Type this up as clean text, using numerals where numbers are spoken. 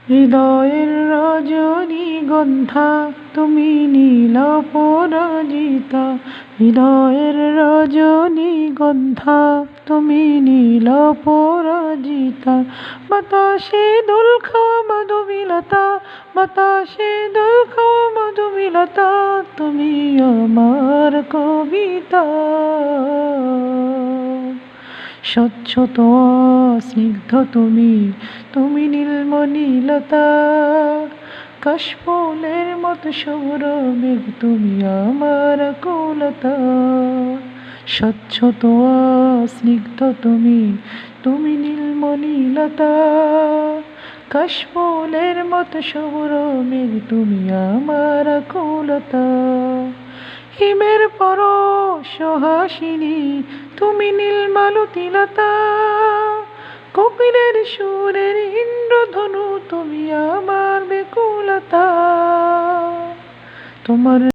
হৃদয়ের রজনীগন্ধা তুমি নীল পরাজিতা, হৃদয়ের রজনীগন্ধা তুমি নীল পরাজিতা। বাতাসে দোল খাওয়া মধুমিলতা, বাতাসে দোল খাওয়া মধুমিলতা, তুমি আমার কবিতা। স্বচ্ছতা স্নিগ্ধ তুমি, তুমি নীলমণিলতা, কাশফুলের মতো শুভ্র মেঘ তুমি আমার আকুলতা। স্বচ্ছতা স্নিগ্ধ তুমি, তুমি নীলমণিলতা, কাশফুলের মতো শুভ্র মেঘ তুমি আমার আকুলতা। হিমের পরশ হাসিনী তুমি নীলমালতিলতা, কোকিলের সুরের ইন্দ্রধনু তুমি আমার বেকুলতা। তোমার